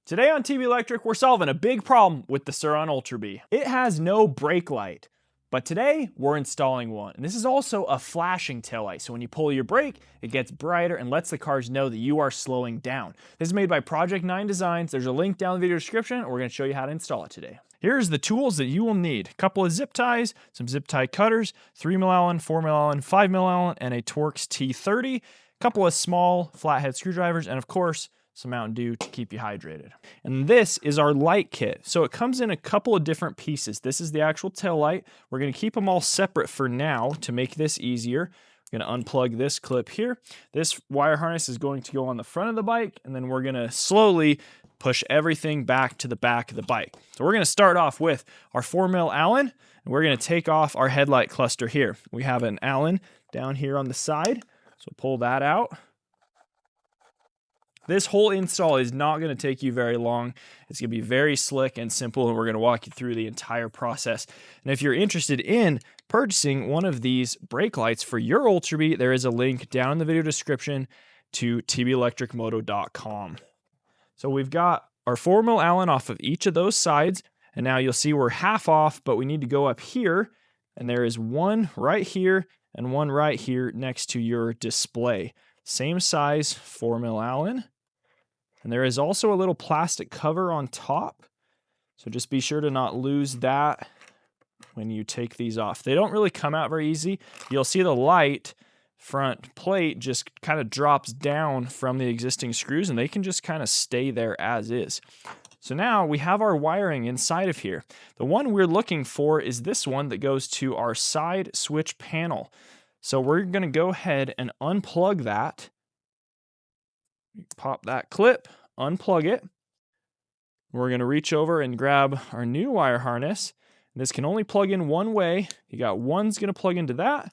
Today on TB Electric, we're solving a big problem with the Sur-Ron Ultra Bee. It has no brake light, but today we're installing one. And this is also a flashing taillight, so when you pull your brake, it gets brighter and lets the cars know that you are slowing down. This is made by Project 9 Designs. There's a link down in the video description, and we're going to show you how to install it today. Here's the tools that you will need. A couple of zip ties, some zip tie cutters, 3mm Allen, 4mm Allen, 5mm Allen, and a Torx T30, a couple of small flathead screwdrivers, and of course, some Mountain Dew to keep you hydrated. And this is our light kit. So it comes in a couple of different pieces. This is the actual tail light. We're going to keep them all separate for now to make this easier. We're going to unplug this clip here. This wire harness is going to go on the front of the bike, and then we're going to slowly push everything back to the back of the bike. So we're going to start off with our 4mm Allen, and we're going to take off our headlight cluster here. We have an Allen down here on the side, so pull that out. This whole install is not going to take you very long. It's going to be very slick and simple, and we're going to walk you through the entire process. And if you're interested in purchasing one of these brake lights for your Ultra Bee, there is a link down in the video description to tbelectricmoto.com. So we've got our 4mm Allen off of each of those sides, and now you'll see we're half off, but we need to go up here, and there is one right here and one right here next to your display. Same size 4mm Allen. And there is also a little plastic cover on top. So just be sure to not lose that when you take these off. They don't really come out very easy. You'll see the light front plate just kind of drops down from the existing screws, and they can just kind of stay there as is. So now we have our wiring inside of here. The one we're looking for is this one that goes to our side switch panel. So we're going to go ahead and unplug that. Pop that clip, unplug it. We're going to reach over and grab our new wire harness. This can only plug in one way. You got one's going to plug into that,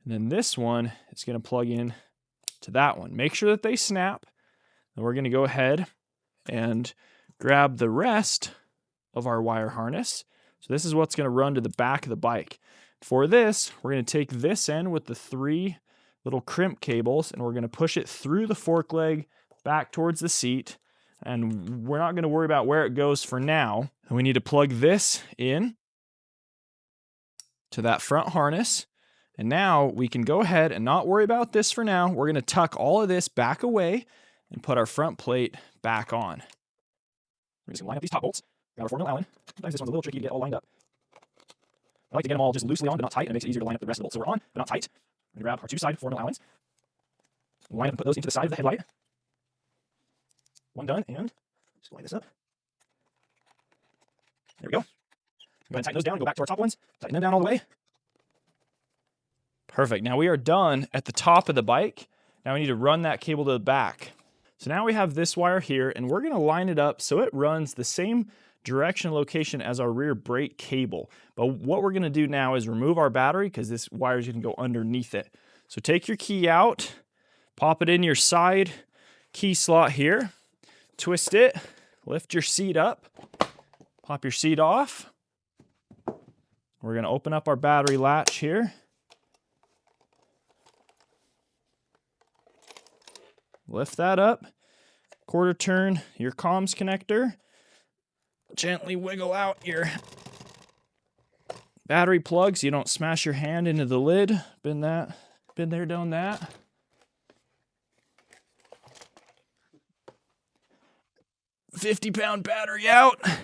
and then this one is going to plug in to that one. Make sure that they snap. And we're going to go ahead and grab the rest of our wire harness. So this is what's going to run to the back of the bike. For this, we're going to take this end with the 3 little crimp cables, and we're going to push it through the fork leg back towards the seat. And we're not going to worry about where it goes for now. And we need to plug this in to that front harness. And now we can go ahead and not worry about this for now. We're going to tuck all of this back away and put our front plate back on. We're just going to line up these top bolts. Grab our 4mm Allen. Sometimes this one's a little tricky to get all lined up. I like to get them all just loosely on, but not tight, and it makes it easier to line up the rest of the bolts. So we're on, but not tight. We're going to grab our 2 side 4mm Allens. Line up and put those into the side of the headlight. One done, and just line this up. There we go. Go ahead and tighten those down and go back to our top ones. Tighten them down all the way. Perfect. Now we are done at the top of the bike. Now we need to run that cable to the back. So now we have this wire here, and we're going to line it up so it runs the same direction location as our rear brake cable. But what we're going to do now is remove our battery because this wire is going to go underneath it. So take your key out, pop it in your side key slot here, twist it, lift your seat up, pop your seat off. We're going to open up our battery latch here. Lift that up, quarter turn your comms connector. Gently wiggle out your battery plug so you don't smash your hand into the lid. Been there, done that. $50-pound battery out. So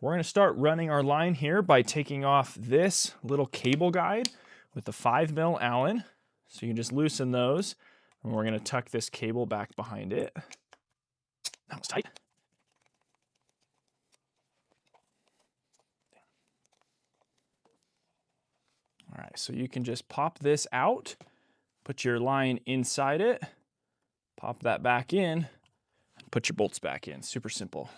we're going to start running our line here by taking off this little cable guide with the 5mm Allen. So you can just loosen those, and we're going to tuck this cable back behind it. That was tight. All right, so you can just pop this out, put your line inside it, pop that back in, and put your bolts back in. Super simple.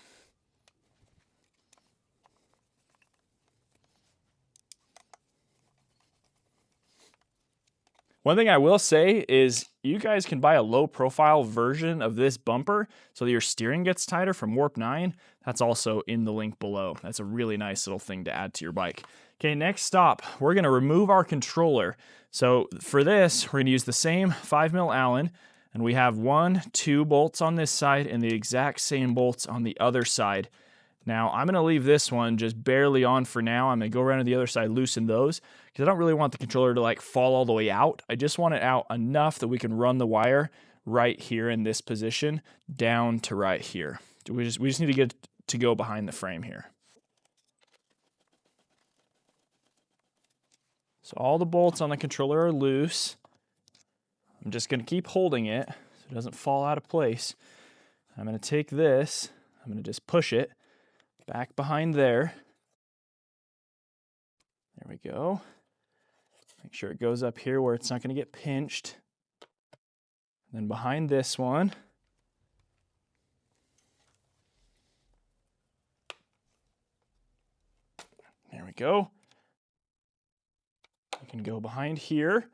One thing I will say is you guys can buy a low profile version of this bumper so that your steering gets tighter from Warp 9. That's also in the link below. That's a really nice little thing to add to your bike. Okay, next stop, we're going to remove our controller. So for this, we're going to use the same 5mm Allen, And we have 1, 2 bolts on this side and the exact same bolts on the other side. Now, I'm going to leave this one just barely on for now. I'm going to go around to the other side, loosen those, because I don't really want the controller to like fall all the way out. I just want it out enough that we can run the wire right here in this position down to right here. We just need to get it to go behind the frame here. So all the bolts on the controller are loose. I'm just going to keep holding it so it doesn't fall out of place. I'm going to take this, I'm going to just push it back behind there. There we go. Make sure it goes up here where it's not going to get pinched. Then behind this one. There we go. You can go behind here.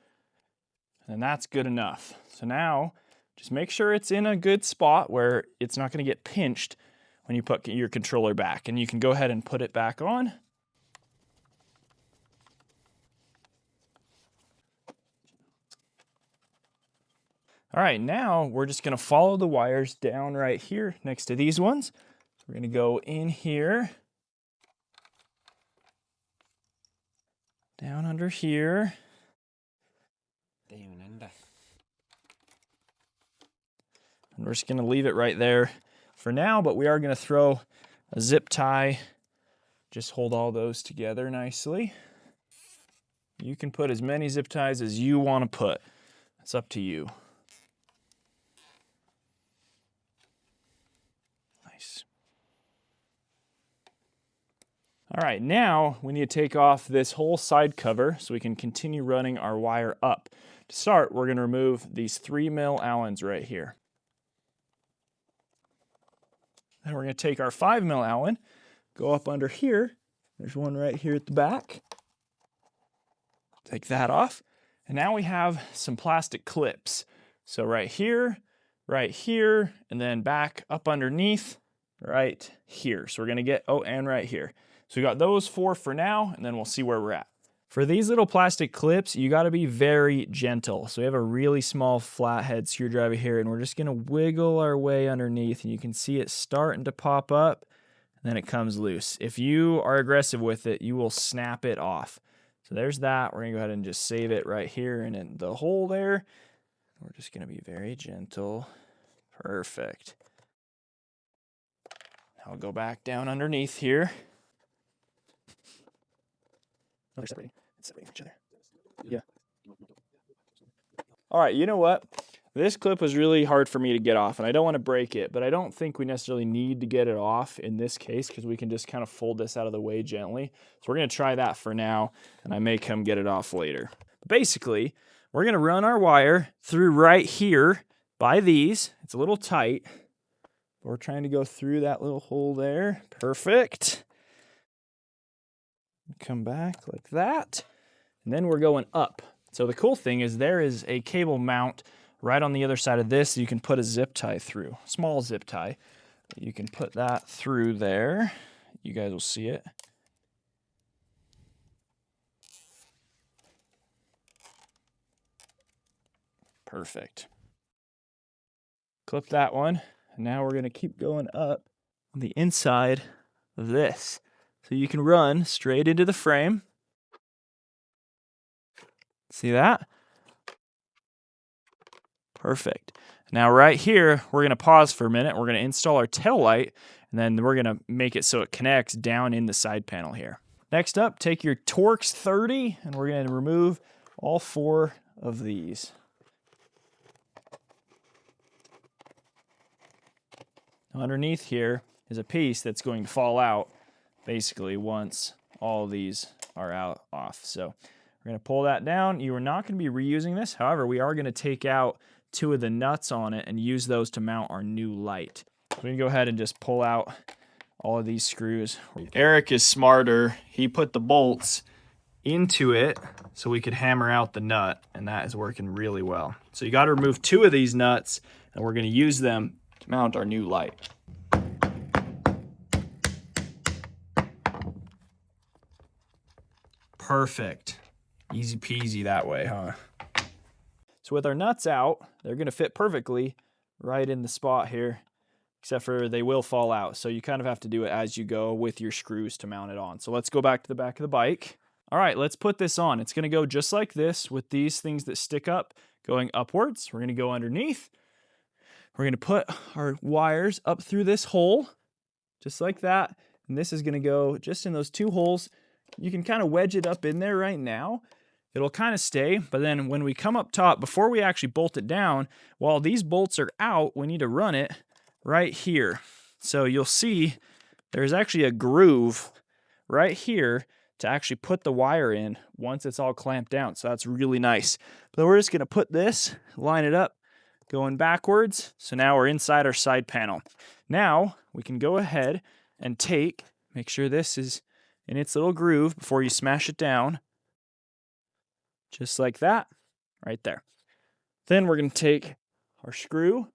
And that's good enough. So now, just make sure it's in a good spot where it's not going to get pinched when you put your controller back. And you can go ahead and put it back on. All right, now we're just going to follow the wires down right here next to these ones. We're going to go in here, down under here. And we're just going to leave it right there for now, but we are going to throw a zip tie. Just hold all those together nicely. You can put as many zip ties as you want to put. It's up to you. Nice. All right, now we need to take off this whole side cover so we can continue running our wire up. To start, we're going to remove these 3mm Allens right here. Then we're going to take our 5mm Allen, go up under here. There's one right here at the back. Take that off. And now we have some plastic clips. So right here, and then back up underneath, right here. So we're going to get, oh, and right here. So we got those 4 for now, and then we'll see where we're at. For these little plastic clips, you got to be very gentle. So we have a really small flathead screwdriver here, and we're just going to wiggle our way underneath, and you can see it starting to pop up, and then it comes loose. If you are aggressive with it, you will snap it off. So there's that. We're going to go ahead and just save it right here and in the hole there. We're just going to be very gentle. Perfect. I'll go back down underneath here. Oh, they're separating. It's separating from each other. Yeah. All right, you know what? This clip was really hard for me to get off, and I don't want to break it, but I don't think we necessarily need to get it off in this case because we can just kind of fold this out of the way gently. So we're going to try that for now, and I may come get it off later. Basically, we're going to run our wire through right here by these. It's a little tight. We're trying to go through that little hole there. Perfect. Come back like that. And then we're going up. So the cool thing is there is a cable mount right on the other side of this. You can put a zip tie through, small zip tie. You can put that through there. You guys will see it. Perfect. Clip that one. And now we're going to keep going up on the inside of this. So you can run straight into the frame. See that? Perfect. Now right here, we're going to pause for a minute. We're going to install our tail light, and then we're going to make it so it connects down in the side panel here. Next up, take your Torx 30, and we're going to remove all 4 of these. Underneath here is a piece that's going to fall out basically once all of these are off. So we're going to pull that down. You are not going to be reusing this. However, we are going to take out 2 of the nuts on it and use those to mount our new light. So we can go ahead and just pull out all of these screws. Eric is smarter. He put the bolts into it so we could hammer out the nut, and that is working really well. So you got to remove 2 of these nuts, and we're going to use them to mount our new light. Perfect. Easy peasy that way, huh? So So with our nuts out, they're going to fit perfectly right in the spot here, except for they will fall out. So you kind of have to do it as you go with your screws to mount it on. So let's go back to the back of the bike. All right, let's put this on. It's going to go just like this with these things that stick up going upwards. We're going to go underneath. We're going to put our wires up through this hole, just like that. And this is going to go just in those 2 holes. You can kind of wedge it up in there right now. It'll kind of stay, but then when we come up top, before we actually bolt it down, while these bolts are out, we need to run it right here. So you'll see there's actually a groove right here to actually put the wire in once it's all clamped down. So that's really nice. But we're just going to put this, line it up, going backwards. So now we're inside our side panel. Now we can go ahead and make sure this is in its little groove before you smash it down. Just like that, right there. Then we're going to take our screw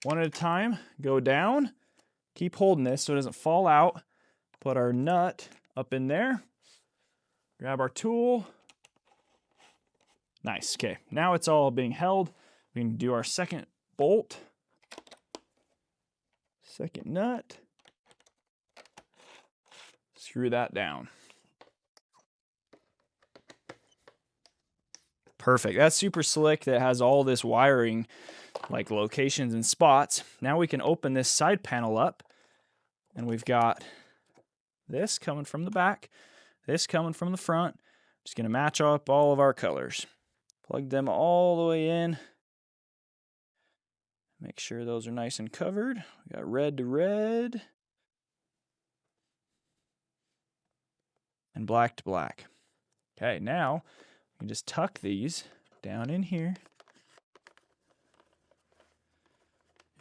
one at a time, go down, keep holding this so it doesn't fall out, put our nut up in there, grab our tool. Nice, okay. Now it's all being held. We can do our second bolt, second nut, screw that down. Perfect. That's super slick. That has all this wiring, like locations and spots. Now we can open this side panel up, and we've got this coming from the back, this coming from the front. Just going to match up all of our colors. Plug them all the way in. Make sure those are nice and covered. We got red to red and black to black. Okay, now you just tuck these down in here.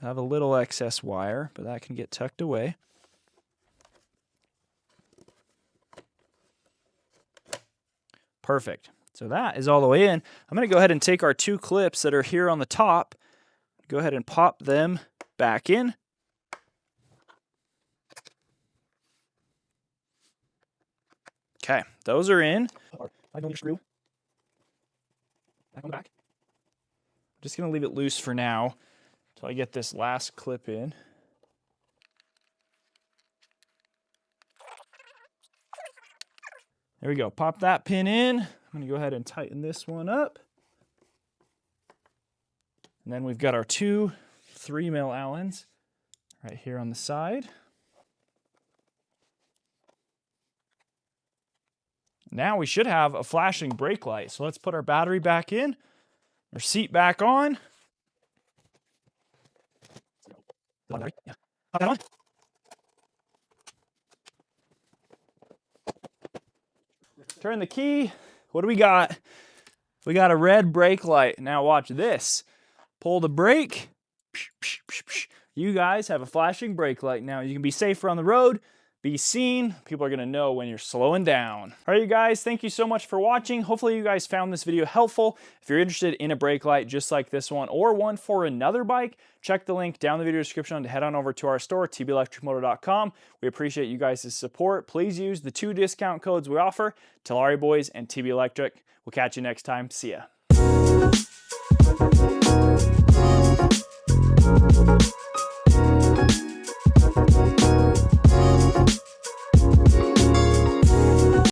You have a little excess wire, but that can get tucked away. Perfect. So that is all the way in. I'm going to go ahead and take our 2 clips that are here on the top, go ahead and pop them back in. Okay, those are in. I don't screw. Back on the back. I'm just going to leave it loose for now until I get this last clip in. There we go. Pop that pin in. I'm going to go ahead and tighten this one up. And then we've got our 2 3mm Allens right here on the side. Now we should have a flashing brake light. So let's put our battery back in, our seat back on. Pop that on. Turn the key. What do we got? We got a red brake light. Now watch this. Pull the brake. You guys have a flashing brake light. Now you can be safer on the road. Be seen. People are going to know when you're slowing down. All right, you guys, thank you so much for watching. Hopefully you guys found this video helpful. If you're interested in a brake light just like this one or one for another bike, check the link down in the video description to head on over to our store, tbelectricmoto.com. We appreciate you guys' support. Please use the 2 discount codes we offer, Talari Boys and TB Electric. We'll catch you next time. See ya.